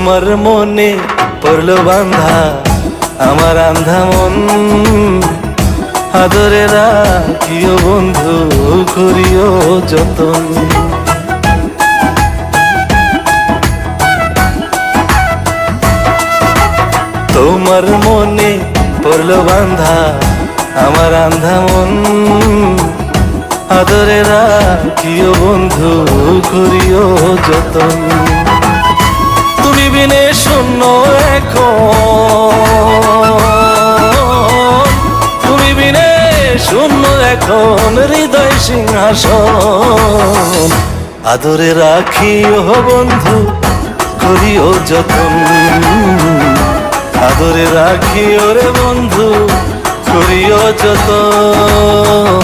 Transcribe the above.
তোমার মনে পড়লো বান্ধা আমার আন্ধা মন, আদরে রাখিও বন্ধু করিও যতন। তোমার মনে পড়লো বান্ধা আমার আন্ধা মন, আদরে রাখিও বন্ধু করিও যতন। তুমি বিনে শূন্য এখন, তুমি বিনে শূন্য এখন হৃদয় সিংহাসন, আদরে রাখিও বন্ধু করিও যতন, আদরে রাখিও রে বন্ধু করিও যতন।